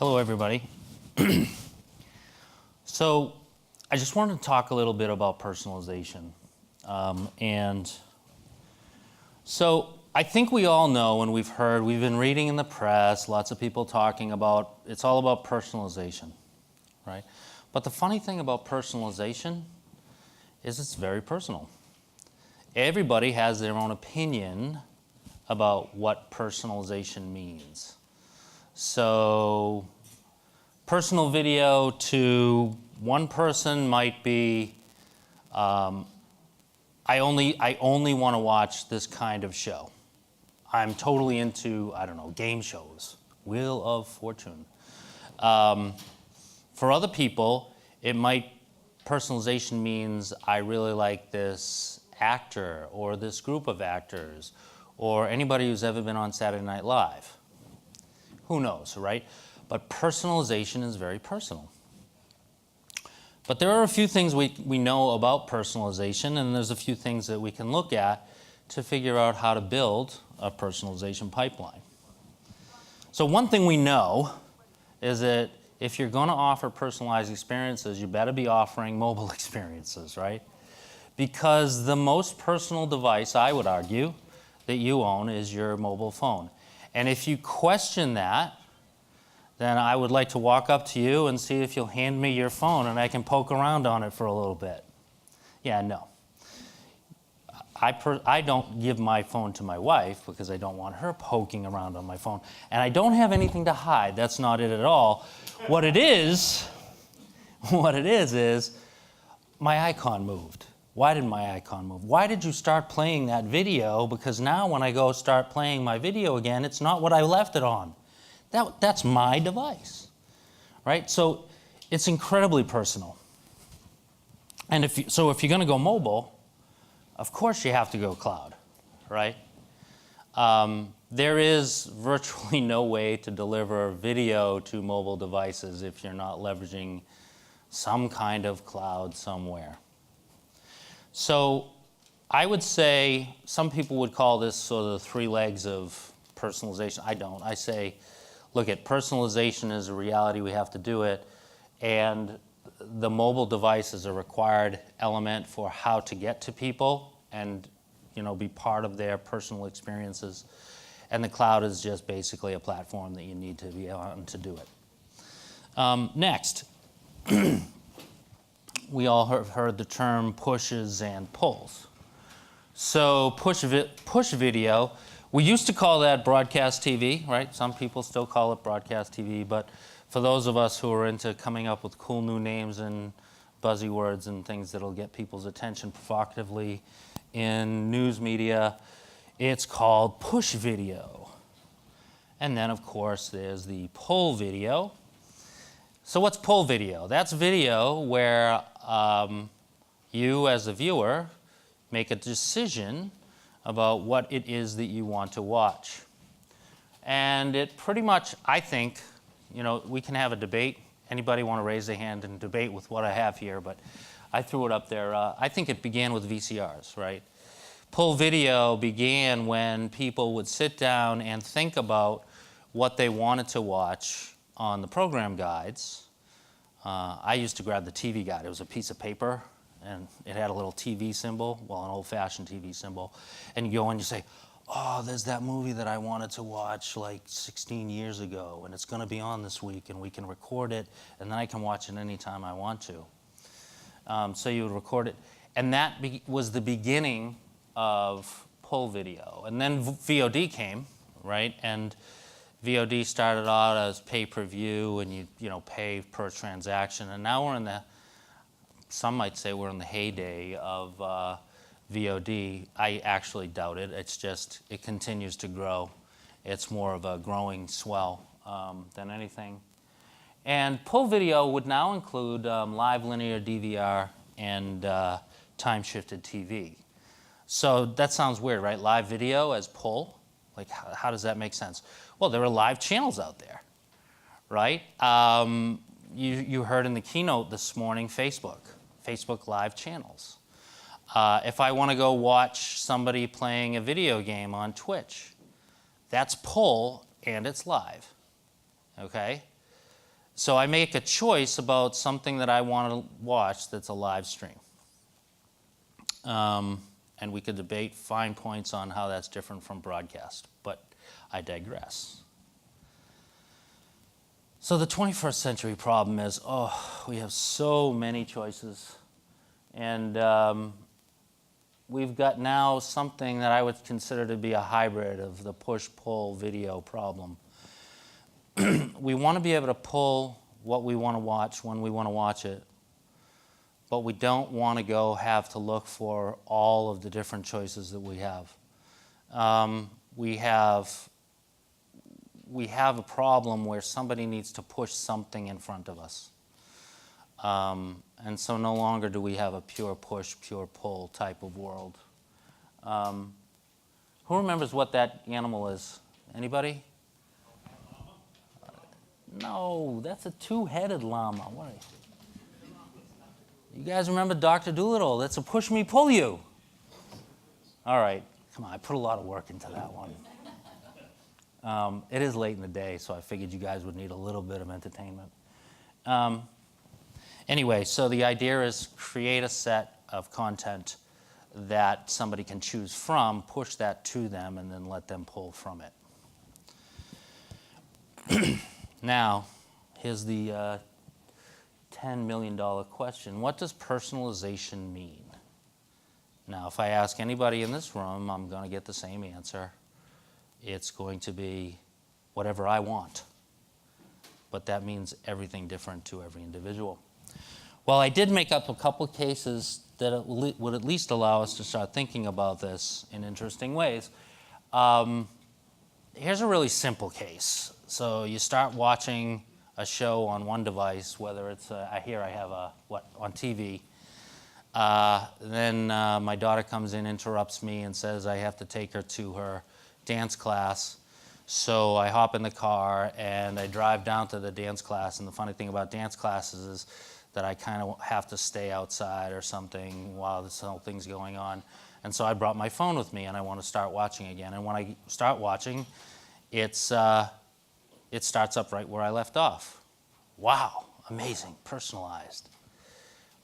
Hello, everybody. So I just wanted to talk a little bit about personalization. And so I think we all know, and we've been reading in the press, lots of people talking about, it's all about personalization, right? But the funny thing about personalization is it's very personal. Everybody has their own opinion about what personalization means. So personal video to one person might be, I only want to watch this kind of show. I'm totally into, I don't know, game shows, Wheel of Fortune. For other people, personalization means I really like this actor or this group of actors or anybody who's ever been on Saturday Night Live. Who knows, right? But personalization is very personal. But there are a few things we know about personalization, and there's a few things that we can look at to figure out how to build a personalization pipeline. So one thing we know is that if you're going to offer personalized experiences, you better be offering mobile experiences, right? Because the most personal device, I would argue, that you own is your mobile phone. And if you question that, then I would like to walk up to you and see if you'll hand me your phone and I can poke around on it for a little bit. Yeah, no. I don't give my phone to my wife because I don't want her poking around on my phone. And I don't have anything to hide. That's not it at all. What it is my icon moved. Why did my icon move? Why did you start playing that video? Because now when I go start playing my video again, it's not what I left it on. That's my device, right? So it's incredibly personal. And if you're going to go mobile, of course you have to go cloud, right? There is virtually no way to deliver video to mobile devices if you're not leveraging some kind of cloud somewhere. So I would say some people would call this sort of the three legs of personalization. I don't. I say, look, personalization is a reality. We have to do it. And the mobile device is a required element for how to get to people and be part of their personal experiences. And the cloud is just basically a platform that you need to be on to do it. Next. We all have heard the term pushes and pulls. So push video, we used to call that broadcast TV, right? Some people still call it broadcast TV, but for those of us who are into coming up with cool new names and buzzy words and things that'll get people's attention provocatively in news media, it's called push video. And then, of course, there's the pull video. So what's pull video? That's video where you, as a viewer, make a decision about what it is that you want to watch. And it pretty much, I think, we can have a debate. Anybody want to raise their hand and debate with what I have here? But I threw it up there. I think it began with VCRs, right? Pull video began when people would sit down and think about what they wanted to watch on the program guides. I used to grab the TV guide. It was a piece of paper, and it had a little TV symbol, an old-fashioned TV symbol. And you go and you say, oh, there's that movie that I wanted to watch like 16 years ago, and it's going to be on this week, and we can record it, and then I can watch it anytime I want to. So you would record it. And that was the beginning of pull video. And then VOD came, right? And VOD started out as pay-per-view, and you pay per transaction. And now some might say we're in the heyday of VOD. I actually doubt it. It continues to grow. It's more of a growing swell than anything. And pull video would now include live linear DVR and time-shifted TV. So that sounds weird, right? Live video as pull? Like, how does that make sense? Well, there are live channels out there, right? You heard in the keynote this morning, Facebook live channels. If I want to go watch somebody playing a video game on Twitch, that's pull and it's live, okay? So I make a choice about something that I want to watch that's a live stream. And we could debate fine points on how that's different from broadcast, but I digress. So the 21st century problem is, we have so many choices. And we've got now something that I would consider to be a hybrid of the push-pull video problem. We want to be able to pull what we want to watch when we want to watch it, but we don't want to have to look for all of the different choices that we have. We have a problem where somebody needs to push something in front of us. And so no longer do we have a pure push, pure pull type of world. Who remembers what that animal is? Anybody? No, that's a two-headed llama. What? You guys remember Dr. Dolittle? That's a push me, pull you. All right, come on, I put a lot of work into that one. It is late in the day, so I figured you guys would need a little bit of entertainment. Anyway, so the idea is create a set of content that somebody can choose from, push that to them, and then let them pull from it. Now, here's the $10 million question. What does personalization mean? Now, if I ask anybody in this room, I'm going to get the same answer. It's going to be whatever I want. But that means everything different to every individual. Well, I did make up a couple cases that would at least allow us to start thinking about this in interesting ways. Here's a really simple case. So you start watching a show on one device, whether it's, here I have on TV. Then my daughter comes in, interrupts me, and says I have to take her to her dance class. So I hop in the car and I drive down to the dance class. And the funny thing about dance classes is that I kind of have to stay outside or something while this whole thing's going on. And so I brought my phone with me and I want to start watching again. And when I start watching, it starts up right where I left off. Wow, amazing, personalized.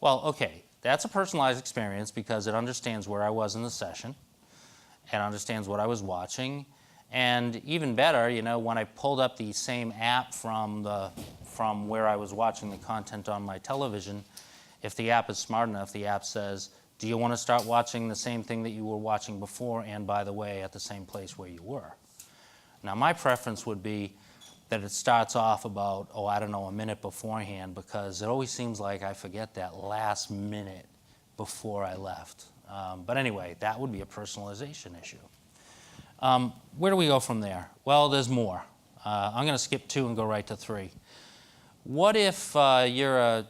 Well, okay, that's a personalized experience because it understands where I was in the session. It understands what I was watching. And even better, you know, when I pulled up the same app from where I was watching the content on my television, if the app is smart enough, the app says, do you want to start watching the same thing that you were watching before, and by the way, at the same place where you were? Now, my preference would be that it starts off about, a minute beforehand, because it always seems like I forget that last minute before I left. But anyway, that would be a personalization issue. Where do we go from there? Well, there's more. I'm going to skip 2 and go right to 3. What if you're a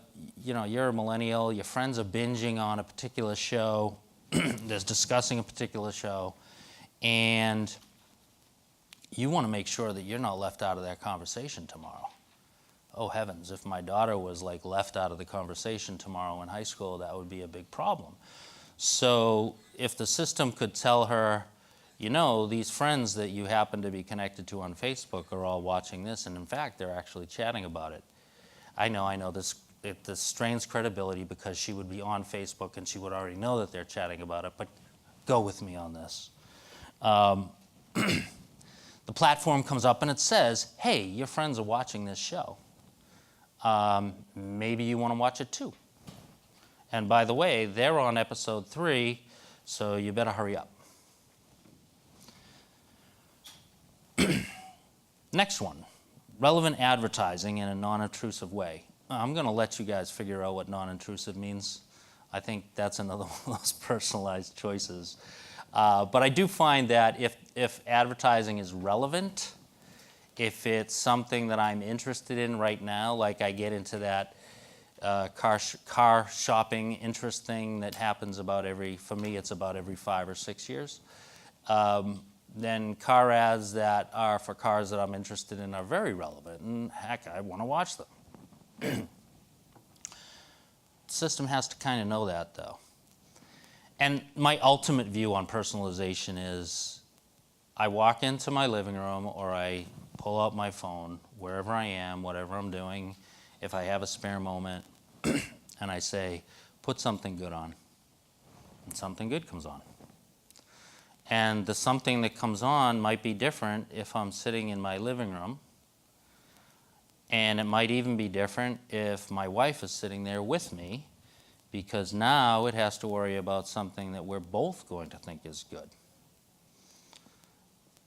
millennial, your friends are binging on a particular show, they're discussing a particular show, and you want to make sure that you're not left out of that conversation tomorrow. Oh heavens, if my daughter was like left out of the conversation tomorrow in high school, that would be a big problem. So if the system could tell her, you know, these friends that you happen to be connected to on Facebook are all watching this, and in fact, they're actually chatting about it. I know this strains credibility because she would be on Facebook and she would already know that they're chatting about it, but go with me on this. The platform comes up and it says, hey, your friends are watching this show. Maybe you want to watch it too. And by the way, they're on episode 3, so you better hurry up. Next one, relevant advertising in a non-intrusive way. I'm going to let you guys figure out what non-intrusive means. I think that's another one of those personalized choices. But I do find that if advertising is relevant, if it's something that I'm interested in right now, like I get into that car shopping interest thing that happens for me, it's about every 5 or 6 years. Then car ads that are for cars that I'm interested in are very relevant, and heck, I want to watch them. The system has to kind of know that, though. And my ultimate view on personalization is I walk into my living room or I pull out my phone, wherever I am, whatever I'm doing, if I have a spare moment and I say, put something good on, and something good comes on. And the something that comes on might be different if I'm sitting in my living room, and it might even be different if my wife is sitting there with me, because now it has to worry about something that we're both going to think is good.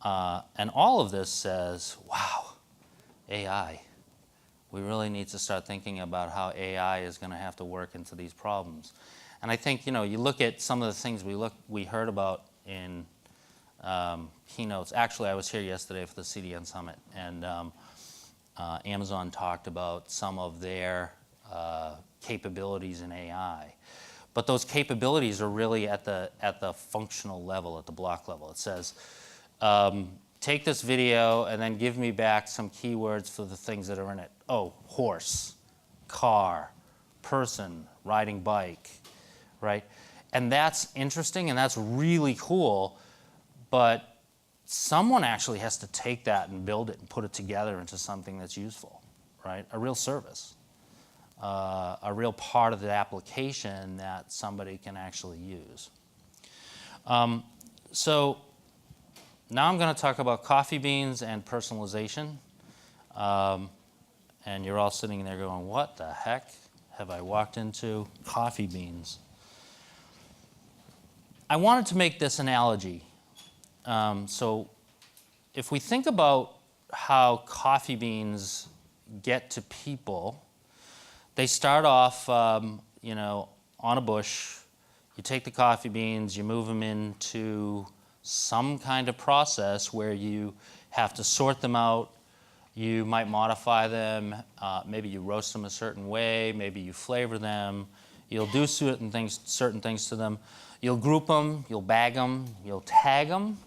And all of this says, wow, AI. We really need to start thinking about how AI is going to have to work into these problems. And I think, you look at some of the things we heard about in keynotes. Actually, I was here yesterday for the CDN Summit, and Amazon talked about some of their capabilities in AI. But those capabilities are really at the functional level, at the block level. It says, take this video and then give me back some keywords for the things that are in it. Oh, horse, car, person, riding bike, right? And that's interesting and that's really cool, but someone actually has to take that and build it and put it together into something that's useful, right? A real service, a real part of the application that somebody can actually use. So now I'm going to talk about coffee beans and personalization. And you're all sitting there going, what the heck have I walked into? Coffee beans. I wanted to make this analogy. So if we think about how coffee beans get to people, they start off, on a bush. You take the coffee beans, you move them into some kind of process where you have to sort them out. You might modify them. Maybe you roast them a certain way. Maybe you flavor them. You'll do certain things to them. You'll group them. You'll bag them. You'll tag them.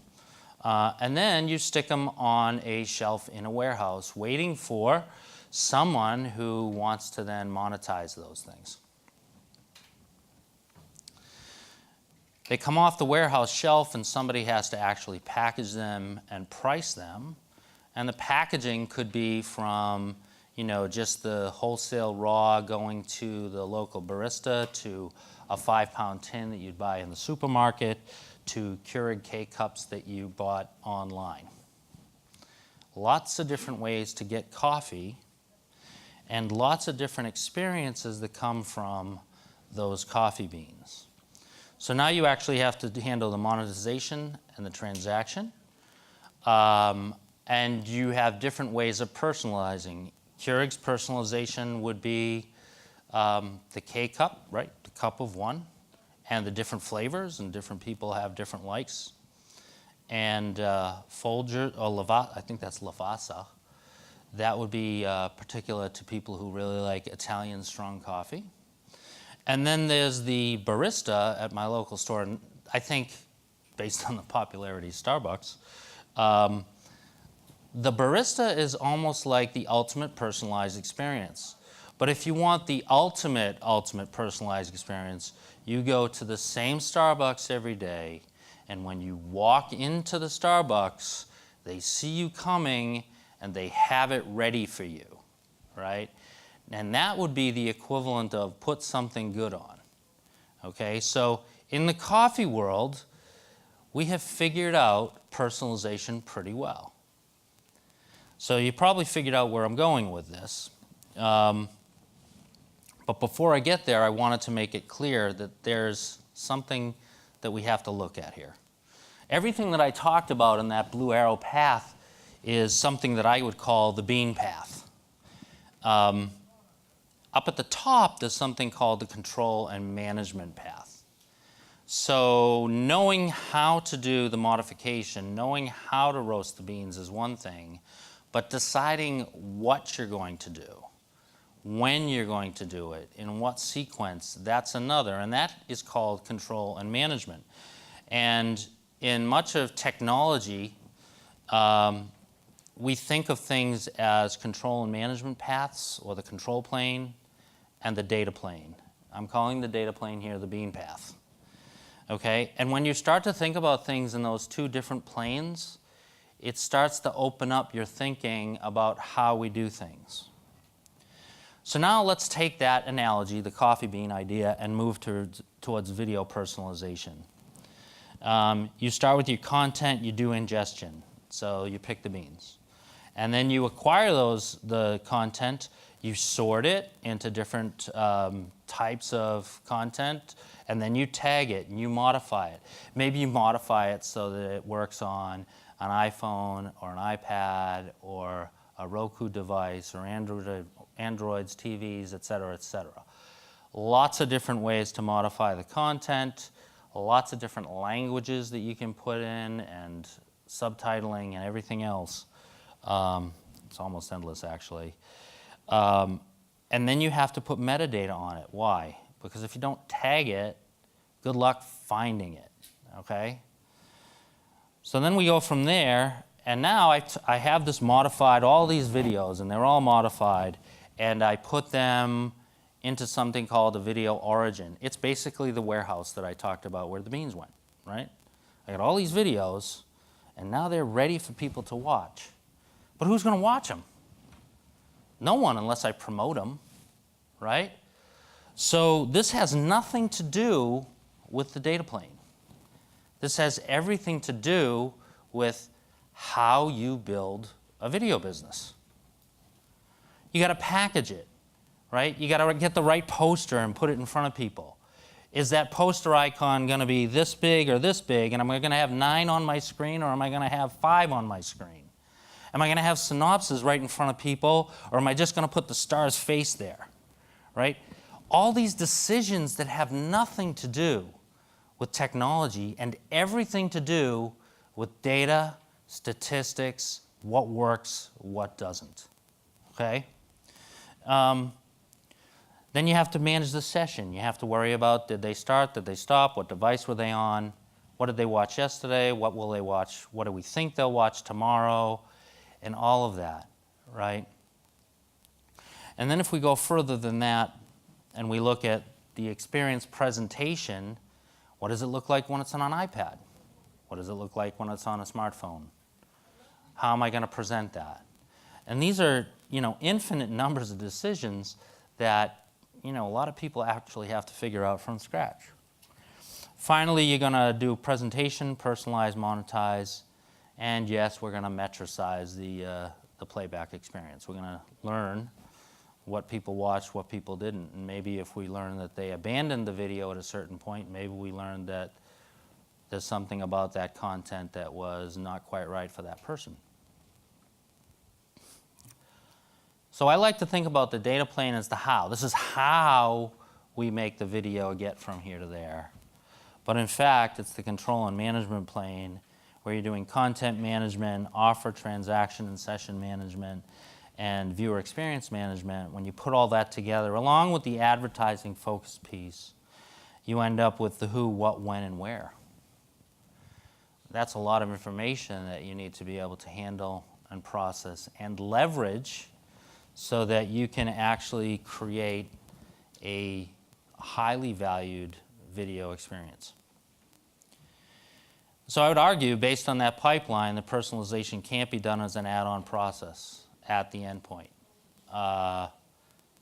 And then you stick them on a shelf in a warehouse, waiting for someone who wants to then monetize those things. They come off the warehouse shelf and somebody has to actually package them and price them. And the packaging could be from, just the wholesale raw going to the local barista, to a 5-pound tin that you'd buy in the supermarket, to Keurig K-cups that you bought online. Lots of different ways to get coffee and lots of different experiences that come from those coffee beans. So now you actually have to handle the monetization and the transaction. And you have different ways of personalizing. Keurig's personalization would be the K-cup, right? The cup of one, and the different flavors, and different people have different likes. And Folger, or I think that's Lavazza, that would be particular to people who really like Italian strong coffee. And then there's the barista at my local store, and I think, based on the popularity of Starbucks, the barista is almost like the ultimate personalized experience. But if you want the ultimate personalized experience, you go to the same Starbucks every day, and when you walk into the Starbucks, they see you coming and they have it ready for you, right? And that would be the equivalent of put something good on. Okay, so in the coffee world, we have figured out personalization pretty well. So you probably figured out where I'm going with this. But before I get there, I wanted to make it clear that there's something that we have to look at here. Everything that I talked about in that blue arrow path is something that I would call the bean path. Up at the top, there's something called the control and management path. So knowing how to do the modification, knowing how to roast the beans is one thing, but deciding what you're going to do, when you're going to do it, in what sequence, that's another, and that is called control and management. And in much of technology, we think of things as control and management paths, or the control plane, and the data plane. I'm calling the data plane here the bean path. Okay? And when you start to think about things in those two different planes, it starts to open up your thinking about how we do things. So now let's take that analogy, the coffee bean idea, and move towards video personalization. You start with your content, you do ingestion. So you pick the beans. And then you acquire the content, you sort it into different types of content, and then you tag it and you modify it. Maybe you modify it so that it works on an iPhone or an iPad or a Roku device or Androids, TVs, et cetera, et cetera. Lots of different ways to modify the content, lots of different languages that you can put in, and subtitling and everything else. It's almost endless, actually. And then you have to put metadata on it. Why? Because if you don't tag it, good luck finding it, okay? So then we go from there, and now I have this modified, all these videos, and they're all modified, and I put them into something called a video origin. It's basically the warehouse that I talked about where the beans went, right? I got all these videos, and now they're ready for people to watch. But who's going to watch them? No one, unless I promote them, right? So this has nothing to do with the data plane. This has everything to do with how you build a video business. You got to package it, right? You got to get the right poster and put it in front of people. Is that poster icon going to be this big or this big, and am I going to have 9 on my screen, or am I going to have 5 on my screen? Am I going to have synopsis right in front of people, or am I just going to put the star's face there, right? All these decisions that have nothing to do with technology and everything to do with data, statistics, what works, what doesn't, okay? Then you have to manage the session. You have to worry about, did they start, did they stop, what device were they on, what did they watch yesterday, what will they watch, what do we think they'll watch tomorrow, and all of that, right? And then if we go further than that and we look at the experience presentation, what does it look like when it's on an iPad? What does it look like when it's on a smartphone? How am I going to present that? And these are, infinite numbers of decisions that, a lot of people actually have to figure out from scratch. Finally, you're going to do presentation, personalize, monetize, and yes, we're going to metricize the playback experience. We're going to learn what people watched, what people didn't. And maybe if we learn that they abandoned the video at a certain point, maybe we learned that there's something about that content that was not quite right for that person. So I like to think about the data plane as the how. This is how we make the video get from here to there. But in fact, it's the control and management plane where you're doing content management, offer, transaction, and session management, and viewer experience management. When you put all that together, along with the advertising focus piece, you end up with the who, what, when, and where. That's a lot of information that you need to be able to handle and process and leverage so that you can actually create a highly valued video experience. So I would argue, based on that pipeline, that personalization can't be done as an add-on process at the endpoint.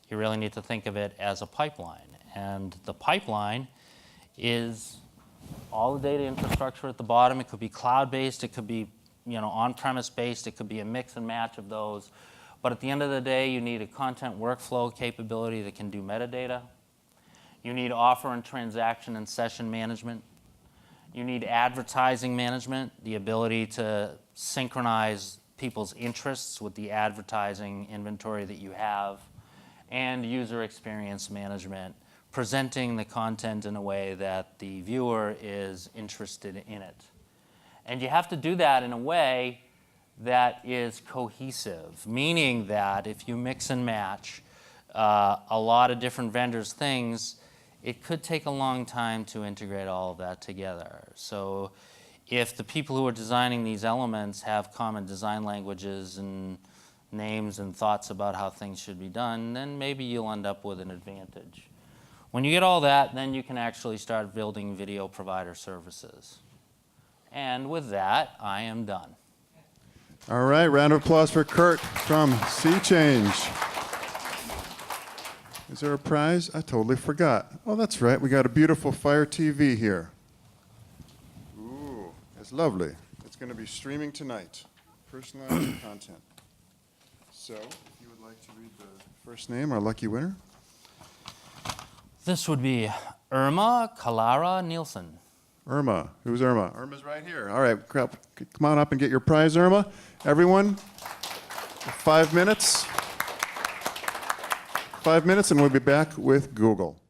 You really need to think of it as a pipeline. And the pipeline is all the data infrastructure at the bottom. It could be cloud-based, it could be on-premise based, it could be a mix and match of those. But at the end of the day, you need a content workflow capability that can do metadata. You need offer and transaction and session management. You need advertising management, the ability to synchronize people's interests with the advertising inventory that you have, and user experience management, presenting the content in a way that the viewer is interested in it. And you have to do that in a way that is cohesive, meaning that if you mix and match a lot of different vendors' things, it could take a long time to integrate all of that together. So if the people who are designing these elements have common design languages and names and thoughts about how things should be done, then maybe you'll end up with an advantage. When you get all that, then you can actually start building video provider services. And with that, I am done. All right, round of applause for Kurt from SeaChange. Is there a prize? I totally forgot. Oh, that's right. We got a beautiful Fire TV here. Ooh, it's lovely. It's going to be streaming tonight. Personalized content. So, if you would like to read the first name, our lucky winner. This would be Irma Kalara Nielsen. Irma. Who's Irma? Irma's right here. All right, come on up and get your prize, Irma. Everyone, 5 minutes. 5 minutes, and we'll be back with Google.